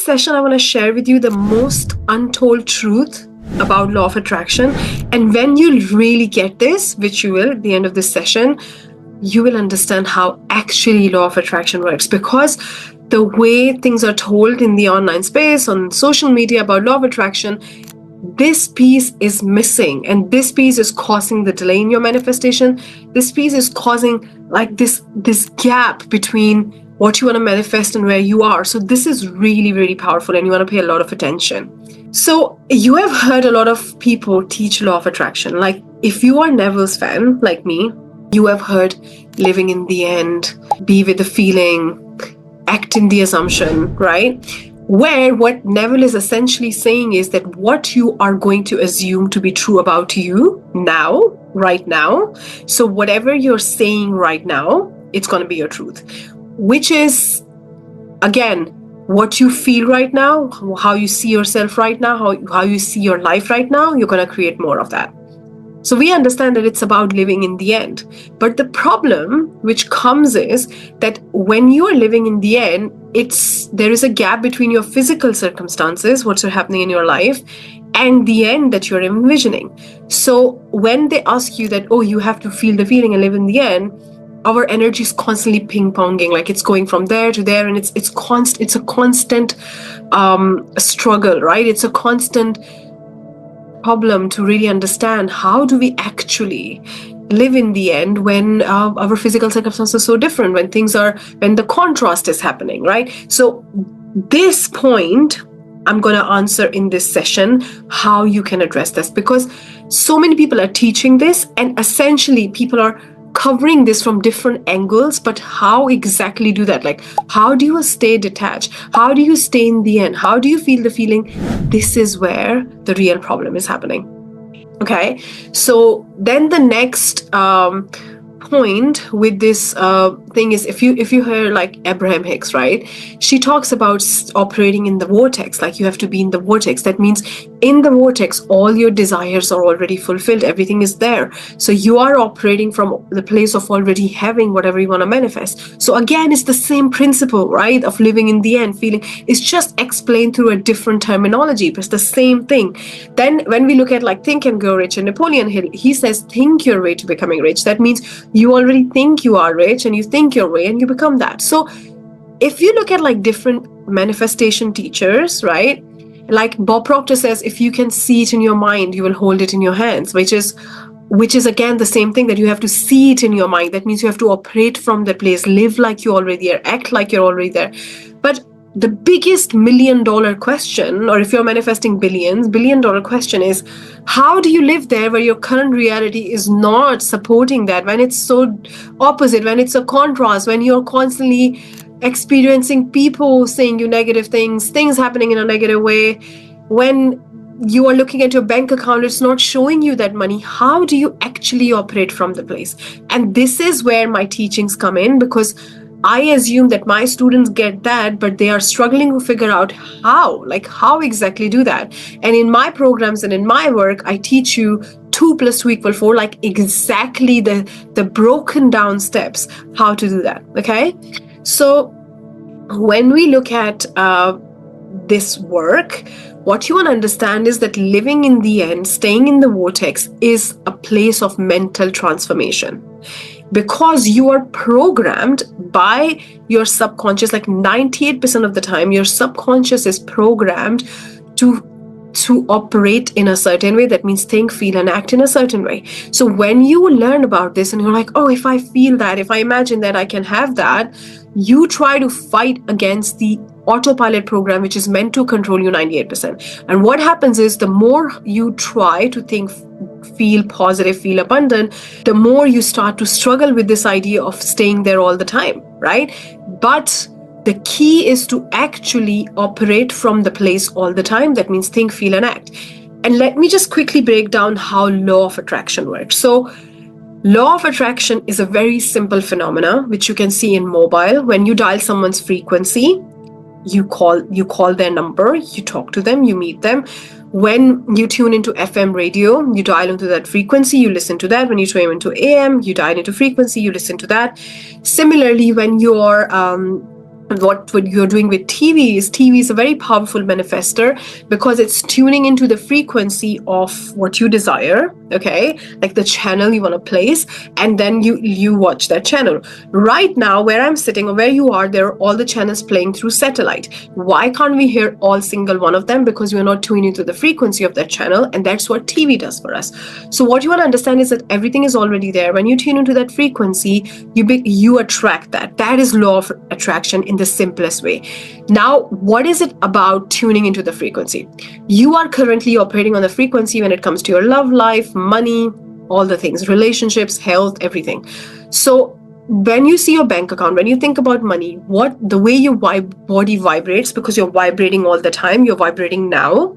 session, I want to share with you the most untold truth about law of attraction. And when you really get this, which you will at the end of this session, you will understand how actually law of attraction works. Because the way things are told in the online space, on social media about law of attraction, this piece is missing, and this piece is causing the delay in your manifestation. This piece is causing like this gap between what you want to manifest and where you are. So this is really, really powerful, and you want to pay a lot of attention. So you have heard a lot of people teach law of attraction. Like if you are Neville's fan, like me, you have heard living in the end, be with the feeling, act in the assumption, right? Where what Neville is essentially saying is that what you are going to assume to be true about you now, right now. So whatever you're saying right now, it's going to be your truth. Which is, again, what you feel right now, how you see yourself right now, how you see your life right now, you're going to create more of that. So we understand that it's about living in the end. But the problem which comes is that when you are living in the end, there is a gap between your physical circumstances, what's happening in your life, and the end that you're envisioning. So when they ask you that, oh, you have to feel the feeling and live in the end, our energy is constantly ping-ponging, like it's going from there to there, and it's a constant struggle, right? It's a constant problem to really understand how do we actually live in the end when our physical circumstances are so different, when the contrast is happening, right? So this point I'm going to answer in this session how you can address this, because so many people are teaching this, and essentially people are covering this from different angles. But how exactly do that? Like, how do you stay detached? How do you stay in the end? How do you feel the feeling? This is where the real problem is happening. Okay, so then the next point with this thing is, if you hear like Abraham Hicks, right? She talks about operating in the vortex, like you have to be in the vortex. That means in the vortex, all your desires are already fulfilled. Everything is there. So you are operating from the place of already having whatever you want to manifest. So again, it's the same principle, right? Of living in the end, feeling. It's just explained through a different terminology, but it's the same thing. Then when we look at like Think and Grow Rich and Napoleon Hill, he says, think your way to becoming rich. That means you already think you are rich, and you think your way and you become that. So if you look at like different manifestation teachers, right? Like Bob Proctor says, if you can see it in your mind, you will hold it in your hands, which is again the same thing, that you have to see it in your mind. That means you have to operate from that place, live like you're already there, act like you're already there. But the biggest $1 million question, or if you're manifesting billions, $1 billion question is, how do you live there where your current reality is not supporting that, when it's so opposite, when it's a contrast, when you're constantly experiencing people saying you negative things happening in a negative way, when you are looking at your bank account, it's not showing you that money. How do you actually operate from the place? And this is where my teachings come in, because I assume that my students get that, but they are struggling to figure out how exactly do that. And in my programs and in my work, I teach you 2 + 2 = 4, like exactly the broken down steps, how to do that. Okay. So when we look at this work, what you want to understand is that living in the end, staying in the vortex, is a place of mental transformation. Because you are programmed by your subconscious, like 98% of the time, your subconscious is programmed to operate in a certain way. That means think, feel, and act in a certain way. So when you learn about this and you're like, oh, if I feel that, if I imagine that I can have that, you try to fight against the autopilot program, which is meant to control you 98%. And what happens is, the more you try to think, feel positive, feel abundant, the more you start to struggle with this idea of staying there all the time, right? But the key is to actually operate from the place all the time. That means think, feel, and act. And let me just quickly break down how law of attraction works. So law of attraction is a very simple phenomena, which you can see in mobile. When you dial someone's frequency, you call their number, you talk to them, you meet them. When you tune into FM radio, you dial into that frequency, you listen to that. When you tune into AM, you dial into frequency, you listen to that. Similarly, when you're what you're doing with TV is a very powerful manifester, because it's tuning into the frequency of what you desire, okay, like the channel you want to place, and then you watch that channel. Right now, where I'm sitting or where you are, there are all the channels playing through satellite. Why can't we hear all single one of them? Because we're not tuning into the frequency of that channel, and that's what TV does for us. So what you want to understand is that everything is already there. When you tune into that frequency, you attract that. That is law of attraction in the simplest way. Now, what is it about tuning into the frequency? You are currently operating on the frequency when it comes to your love life, money, all the things, relationships, health, everything. So when you see your bank account, when you think about money, the way your body vibrates, because you're vibrating all the time, you're vibrating now.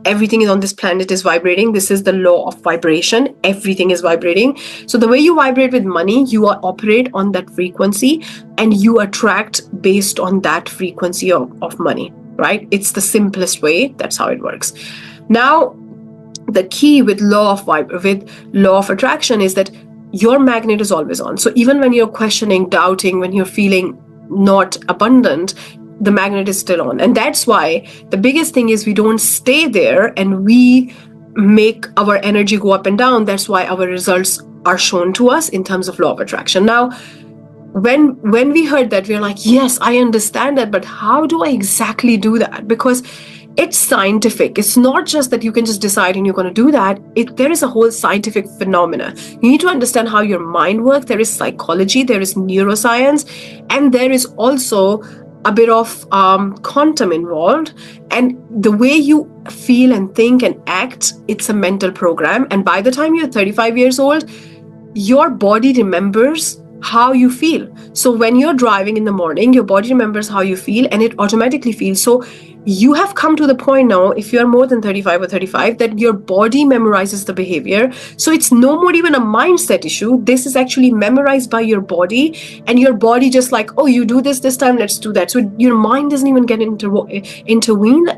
Everything on this planet is vibrating. This is the law of vibration. Everything is vibrating. So the way you vibrate with money, you operate on that frequency, and you attract based on that frequency of money, right? It's the simplest way. That's how it works. Now, the key with law of attraction is that your magnet is always on. So even when you're questioning, doubting, when you're feeling not abundant, the magnet is still on. And that's why the biggest thing is we don't stay there and we make our energy go up and down. That's why our results are shown to us in terms of law of attraction. Now, when we heard that, we were like, yes, I understand that, but how do I exactly do that? Because it's scientific. It's not just that you can just decide and you're going to do that. There is a whole scientific phenomena. You need to understand how your mind works. There is psychology, there is neuroscience, and there is also a bit of quantum involved. And the way you feel and think and act, it's a mental program. And by the time you're 35 years old, your body remembers how you feel. So when you're driving in the morning, your body remembers how you feel and it automatically feels. So you have come to the point now, if you're more than 35 or 35, that your body memorizes the behavior. So it's no more even a mindset issue. This is actually memorized by your body, and your body just like, oh, you do this time, let's do that. So your mind doesn't even get to intervene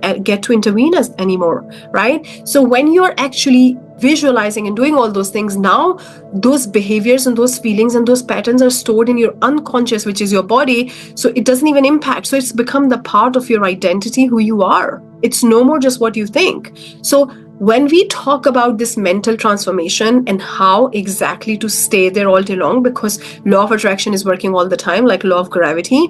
anymore, right? So when you're actually visualizing and doing all those things, now those behaviors and those feelings and those patterns are stored in your unconscious, which is your body. So it doesn't even impact. So it's become the part of your identity, who you are. It's no more just what you think. So when we talk about this mental transformation and how exactly to stay there all day long, because law of attraction is working all the time, like law of gravity,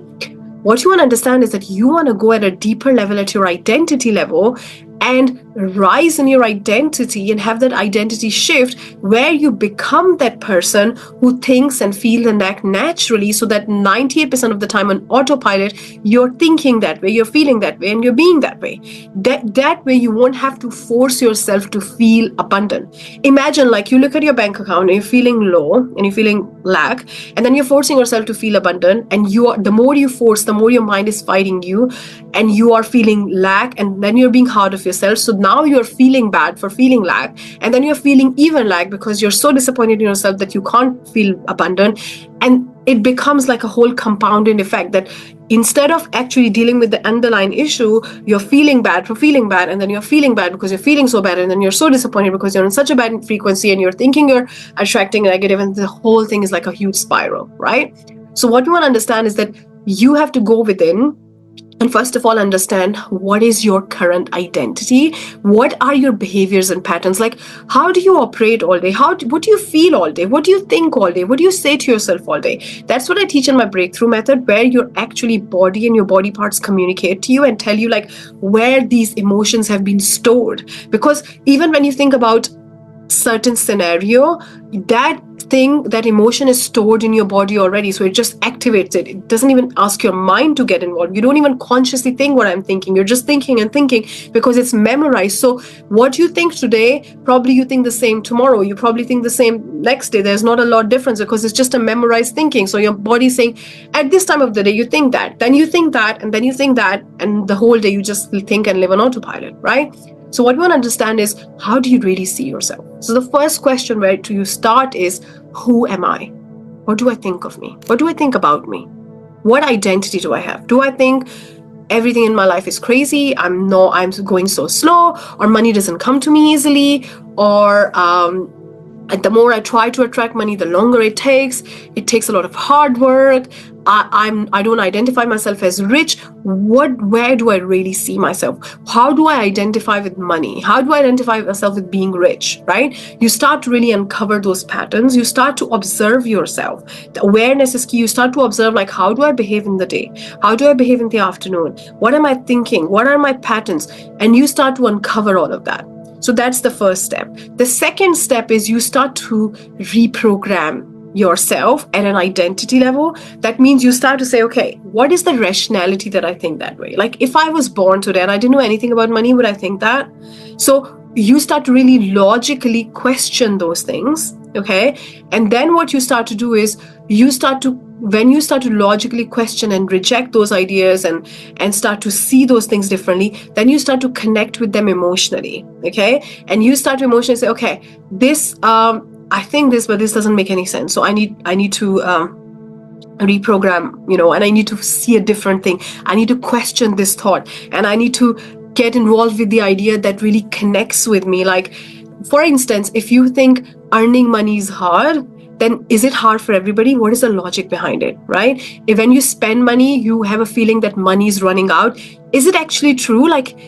what you want to understand is that you want to go at a deeper level, at your identity level, and rise in your identity and have that identity shift where you become that person who thinks and feels and act naturally, so that 98% of the time on autopilot, you're thinking that way, you're feeling that way, and you're being that way. That way you won't have to force yourself to feel abundant. Imagine, like, you look at your bank account and you're feeling low and you're feeling lack, and then you're forcing yourself to feel abundant, and the more you force, the more your mind is fighting you, and you are feeling lack, and then you're being hard of yourself. So now you're feeling bad for feeling lack, and then you're feeling even lack because you're so disappointed in yourself that you can't feel abundant. And it becomes like a whole compounding effect, that instead of actually dealing with the underlying issue, you're feeling bad for feeling bad, and then you're feeling bad because you're feeling so bad, and then you're so disappointed because you're in such a bad frequency, and you're thinking you're attracting negative, and the whole thing is like a huge spiral, right? So what you want to understand is that you have to go within and first of all understand what is your current identity. What are your behaviors and patterns? Like, how do you operate all day? What do you feel all day? What do you think all day? What do you say to yourself all day? That's what I teach in my breakthrough method, where your actually body and your body parts communicate to you and tell you like where these emotions have been stored. Because even when you think about certain scenario, that emotion is stored in your body already, so it just activates it. It doesn't even ask your mind to get involved. You don't even consciously think what I'm thinking. You're just thinking and thinking because it's memorized. So what you think today, probably you think the same tomorrow, you probably think the same next day. There's not a lot of difference because it's just a memorized thinking. So your body's saying at this time of the day you think that, then you think that, and then you think that, and the whole day you just think and live on autopilot, right? So what we want to understand is, how do you really see yourself? So the first question where to you start is, who am I? What do I think of me? What do I think about me? What identity do I have? Do I think everything in my life is crazy? I'm going so slow, or money doesn't come to me easily, or And the more I try to attract money, the longer it takes. It takes a lot of hard work. I don't identify myself as rich. Where do I really see myself? How do I identify with money? How do I identify myself with being rich, right? You start to really uncover those patterns. You start to observe yourself. The awareness is key. You start to observe, like, how do I behave in the day? How do I behave in the afternoon? What am I thinking? What are my patterns? And you start to uncover all of that. So that's the first step. The second step is you start to reprogram yourself at an identity level. That means you start to say, okay, what is the rationality that I think that way? Like, if I was born today and I didn't know anything about money, would I think that? So you start to really logically question those things, okay? And then what you start to do is when you start to logically question and reject those ideas and start to see those things differently, then you start to connect with them emotionally, okay? And you start to emotionally say, okay, this I think this, but this doesn't make any sense. So I need to reprogram, and I need to see a different thing. I need to question this thought, and I need to get involved with the idea that really connects with me. Like, for instance, if you think earning money is hard, then is it hard for everybody? What is the logic behind it, right? If when you spend money, you have a feeling that money is running out. Is it actually true? Like,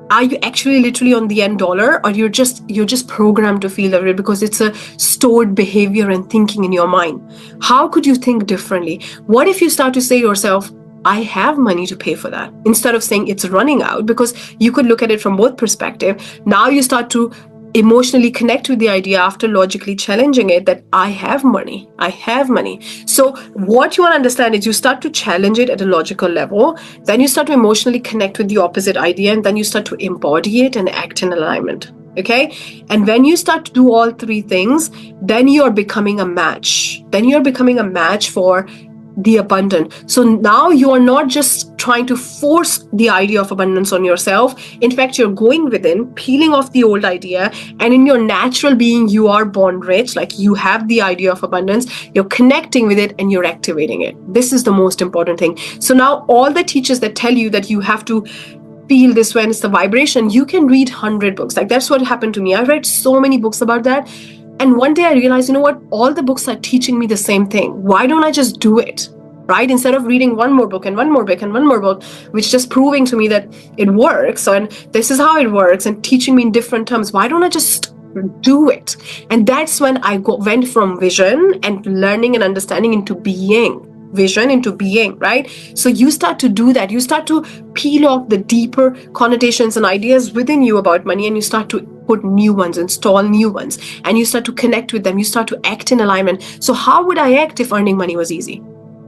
are you actually literally on the end dollar, or you're just programmed to feel that way because it's a stored behavior and thinking in your mind? How could you think differently? What if you start to say to yourself, I have money to pay for that, instead of saying it's running out? Because you could look at it from both perspectives. Now you start to emotionally connect with the idea after logically challenging it that I have money. So what you want to understand is you start to challenge it at a logical level, then you start to emotionally connect with the opposite idea, and then you start to embody it and act in alignment. Okay? And when you start to do all three things, then you're becoming a match. For the abundant. So now you are not just trying to force the idea of abundance on yourself. In fact, you're going within, peeling off the old idea, and in your natural being, you are born rich. Like, you have the idea of abundance, you're connecting with it, and you're activating it. This is the most important thing. So now all the teachers that tell you that you have to feel this when it's the vibration, you can read 100 books. Like, that's what happened to me. I read so many books about that. And one day I realized, you know what? All the books are teaching me the same thing. Why don't I just do it? Right? Instead of reading one more book and one more book and one more book, which is just proving to me that it works and this is how it works and teaching me in different terms, why don't I just do it? And that's when I went from vision and learning and understanding into being. Vision into being, right? So you start to do that. You start to peel off the deeper connotations and ideas within you about money, and you start to put new ones, install new ones, and you start to connect with them. You start to act in alignment. So how would I act if earning money was easy?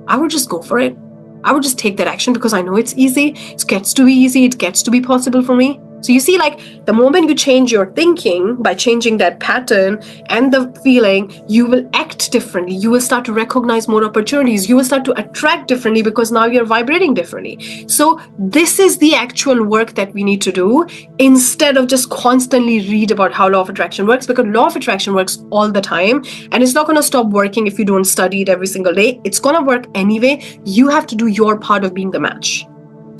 I would just go for it. I would just take that action because I know it's easy. It gets to be easy. It gets to be possible for me. So you see, like, the moment you change your thinking by changing that pattern and the feeling, you will act differently. You will start to recognize more opportunities. You will start to attract differently because now you're vibrating differently. So this is the actual work that we need to do instead of just constantly read about how law of attraction works, because law of attraction works all the time and it's not going to stop working if you don't study it every single day. It's going to work anyway. You have to do your part of being the match.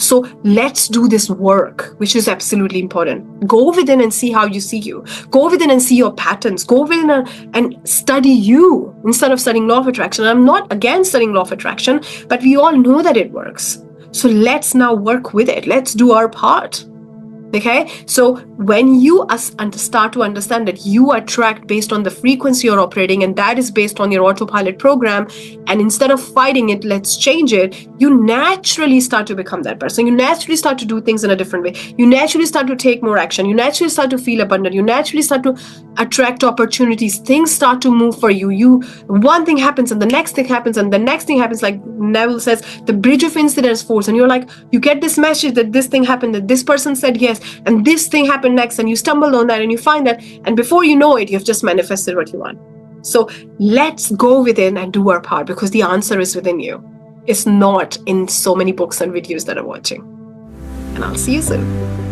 So let's do this work, which is absolutely important. Go within and see how you see you. Go within and see your patterns. Go within and study you instead of studying law of attraction. I'm not against studying law of attraction, but we all know that it works. So let's now work with it. Let's do our part. Okay, so when you start to understand that you attract based on the frequency you're operating, and that is based on your autopilot program, and instead of fighting it, let's change it, you naturally start to become that person. You naturally start to do things in a different way. You naturally start to take more action. You naturally start to feel abundant. You naturally start to attract opportunities. Things start to move for you. One thing happens and the next thing happens and the next thing happens. Like Neville says, the bridge of incidents force, and you're like, you get this message that this thing happened, that this person said yes, and this thing happened next, and you stumble on that and you find that, and before you know it, you've just manifested what you want. So let's go within and do our part, because the answer is within you. It's not in so many books and videos that I'm watching. And I'll see you soon.